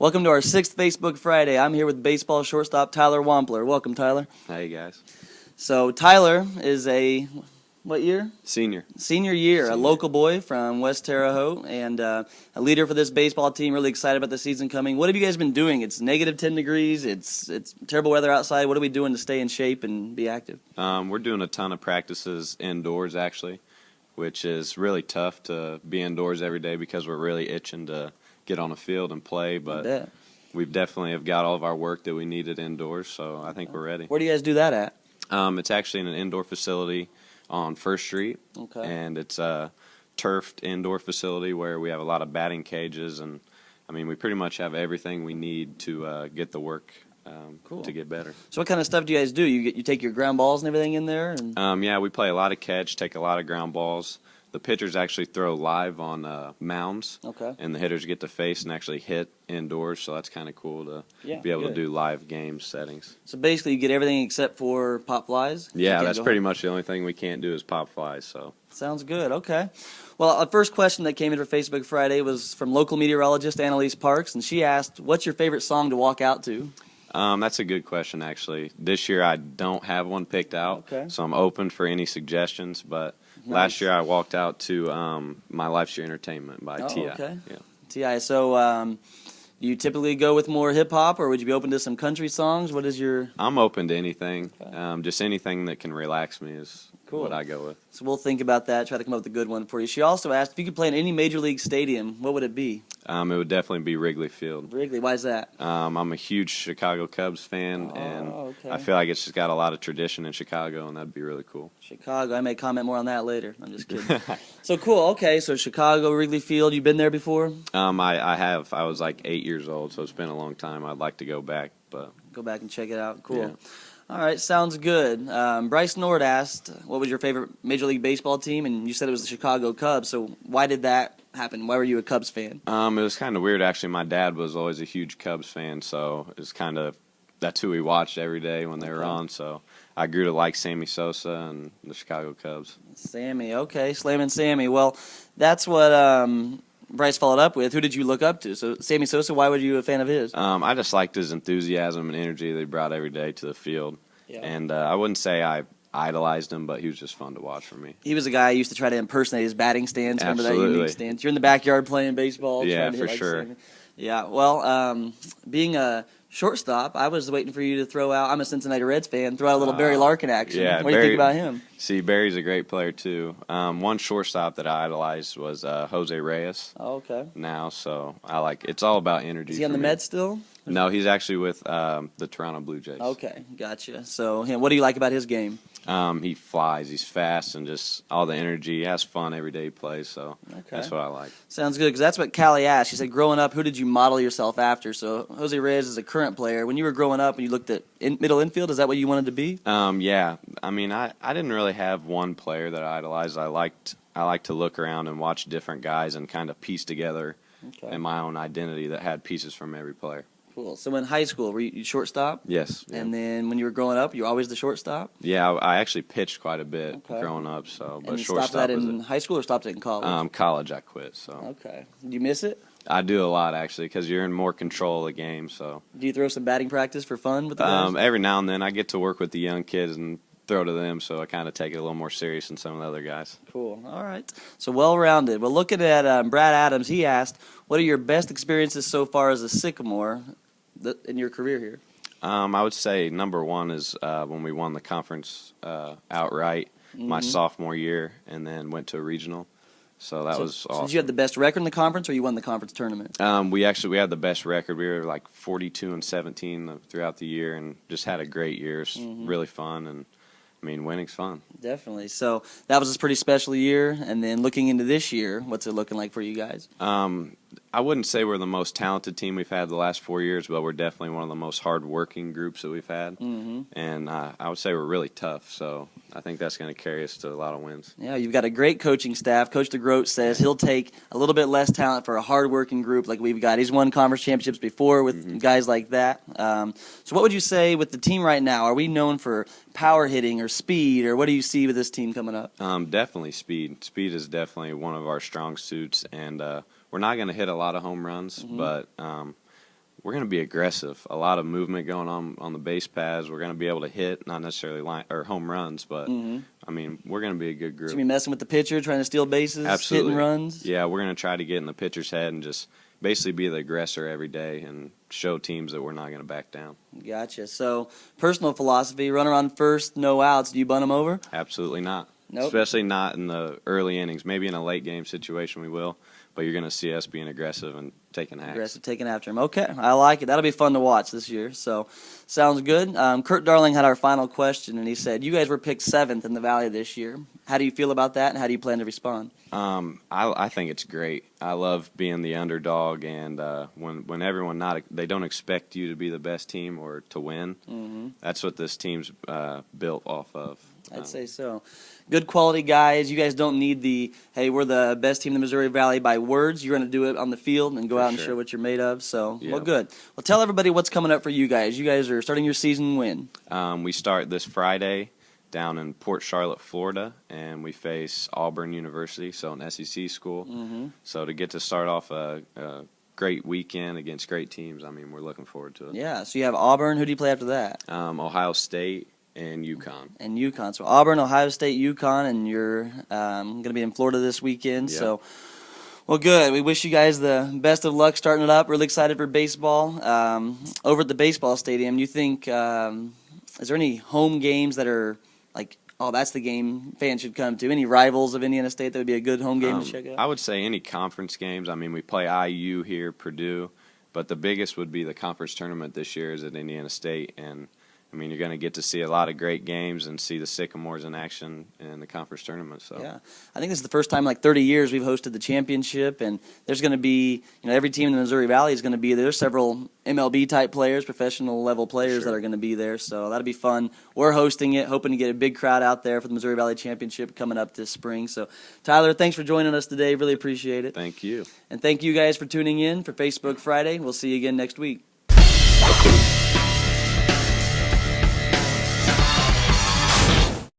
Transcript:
Welcome to our 6th Facebook Friday. I'm here with baseball shortstop Tyler Wampler. Welcome, Tyler. Hey, guys. So Tyler is what year? Senior. Senior year, a local boy from West Terre Haute, and a leader for this baseball team. Really excited about the season coming. What have you guys been doing? It's negative 10 degrees. It's terrible weather outside. What are we doing to stay in shape and be active? We're doing a ton of practices indoors, actually, which is really tough to be indoors every day because we're really itching to get on a field and play. But we've definitely have got all of our work that we needed indoors, so I think we're ready. Where do you guys do that at? It's actually in an indoor facility on First Street, and it's a turfed indoor facility where we have a lot of batting cages, and I mean we pretty much have everything we need to get the work to get better. So what kind of stuff do you guys do? You take your ground balls and everything in there? And yeah, we play a lot of catch, take a lot of ground balls. The pitchers actually throw live on mounds, and the hitters get to face and actually hit indoors, so that's kind of cool to be able to do live game settings. So basically you get everything except for pop flies? Yeah, that's pretty much the only thing we can't do is pop flies. So sounds good. Okay. Well, our first question that came in for Facebook Friday was from local meteorologist Annalise Parks, and she asked, what's your favorite song to walk out to? That's a good question, actually. This year I don't have one picked out, so I'm open for any suggestions, but last year I walked out to My Life's Your Entertainment by T.I. Okay. Yeah. T.I. So you typically go with more hip-hop, or would you be open to some country songs? What is your... I'm open to anything. Just anything that can relax me is what I go with. So we'll think about that, try to come up with a good one for you. She also asked if you could play in any major league stadium, what would it be? It would definitely be Wrigley Field. Wrigley, why is that? I'm a huge Chicago Cubs fan, and I feel like it's just got a lot of tradition in Chicago, and that'd be really cool. Chicago, I may comment more on that later. I'm just kidding. So cool, okay, so Chicago, Wrigley Field, you been there before? I have. I was like 8 years old, so it's been a long time. I'd like to go back, but... Go back and check it out, cool. Yeah. All right, sounds good. Bryce Nord asked, what was your favorite Major League Baseball team? And you said it was the Chicago Cubs, so why did that happen? Why were you a Cubs fan? It was kind of weird, actually. My dad was always a huge Cubs fan, so it's kind of that's who we watched every day when they were on. So I grew to like Sammy Sosa and the Chicago Cubs. Sammy, okay, Slammin' Sammy. Well, that's what Bryce followed up with. Who did you look up to? So Sammy Sosa, why were you a fan of his? I just liked his enthusiasm and energy that he brought every day to the field. And I wouldn't say I idolized him, but he was just fun to watch for me. He was a guy I used to try to impersonate his batting stance. Absolutely. Remember that unique stance? You're in the backyard playing baseball. Yeah, for sure. Yeah, well, being a shortstop, I was waiting for you to throw out. I'm a Cincinnati Reds fan. Throw out a little Barry Larkin action. Yeah, what do you think about him? See, Barry's a great player too. One shortstop that I idolized was Jose Reyes. Oh, okay. Now, so I like it's all about energy. Is he on the Mets still? No, he's actually with the Toronto Blue Jays. Okay, gotcha. So, what do you like about his game? He flies. He's fast and just all the energy. He has fun every day he plays, so that's what I like. Sounds good, because that's what Callie asked. She said, growing up, who did you model yourself after? So Jose Reyes is a current player. When you were growing up and you looked at middle infield, is that what you wanted to be? Yeah. I mean, I didn't really have one player that I idolized. I liked to look around and watch different guys and kind of piece together in my own identity that had pieces from every player. Cool. So in high school, were you shortstop? Yes. Yeah. And then when you were growing up, you were always the shortstop? Yeah, I actually pitched quite a bit growing up. So, but and you shortstop stopped that in high school or stopped it in college? College, I quit. So. Okay. Do you miss it? I do a lot actually, because you're in more control of the game. So. Do you throw some batting practice for fun with the guys? Every now and then, I get to work with the young kids and throw to them, so I kind of take it a little more serious than some of the other guys. Cool. All right. So well-rounded. Well, looking at Brad Adams, he asked, what are your best experiences so far as a Sycamore in your career here? I would say number one is when we won the conference outright my sophomore year, and then went to a regional. So that was awesome. So did you have the best record in the conference, or you won the conference tournament? We had the best record. We were like 42-17 throughout the year, and just had a great year. It was really fun, and I mean, winning's fun. Definitely. So that was a pretty special year. And then looking into this year, what's it looking like for you guys? I wouldn't say we're the most talented team we've had the last 4 years, but we're definitely one of the most hard-working groups that we've had. And I would say we're really tough, so I think that's going to carry us to a lot of wins. Yeah, you've got a great coaching staff. Coach DeGroat says he'll take a little bit less talent for a hard-working group like we've got. He's won conference championships before with guys like that. So what would you say with the team right now? Are we known for power hitting or speed, or what do you see with this team coming up? Definitely speed. Speed is definitely one of our strong suits, and we're not going to hit a lot of home runs, but we're going to be aggressive. A lot of movement going on the base paths. We're going to be able to hit, not necessarily home runs, but I mean, we're going to be a good group. So you be messing with the pitcher, trying to steal bases, Absolutely. hitting runs? Yeah, we're going to try to get in the pitcher's head and just basically be the aggressor every day and show teams that we're not going to back down. Gotcha. So personal philosophy, runner on first, no outs. Do you bunt them over? Absolutely not. Nope. Especially not in the early innings. Maybe in a late game situation we will, but you're going to see us being aggressive and taking hacks. Aggressive, taking after him. Okay, I like it. That'll be fun to watch this year. So, sounds good. Kurt Darling had our final question, and he said, "You guys were picked 7th in the Valley this year. How do you feel about that, and how do you plan to respond?" I think it's great. I love being the underdog, and when everyone they don't expect you to be the best team or to win. That's what this team's built off of. I'd say so. Good quality guys. You guys don't need the, hey, we're the best team in the Missouri Valley by words. You're going to do it on the field and go out and show what you're made of. So, well, good. Well, tell everybody what's coming up for you guys. You guys are starting your season when? We start this Friday down in Port Charlotte, Florida, and we face Auburn University, so an SEC school. So to get to start off a great weekend against great teams, I mean, we're looking forward to it. Yeah, so you have Auburn. Who do you play after that? Ohio State and UConn. And UConn. So Auburn, Ohio State, UConn, and you're going to be in Florida this weekend. Yep. So, well, good. We wish you guys the best of luck starting it up. Really excited for baseball. Over at the baseball stadium, you think, is there any home games that are like, oh, that's the game fans should come to? Any rivals of Indiana State that would be a good home game to check out? I would say any conference games. I mean, we play IU here, Purdue, but the biggest would be the conference tournament this year is at Indiana State, and I mean, you're going to get to see a lot of great games and see the Sycamores in action in the conference tournament. So yeah, I think this is the first time in like 30 years we've hosted the championship, and there's going to be, every team in the Missouri Valley is going to be there. There's several MLB type players, professional level players that are going to be there, so that'll be fun. We're hosting it, hoping to get a big crowd out there for the Missouri Valley Championship coming up this spring. So, Tyler, thanks for joining us today. Really appreciate it. Thank you. And thank you guys for tuning in for Facebook Friday. We'll see you again next week.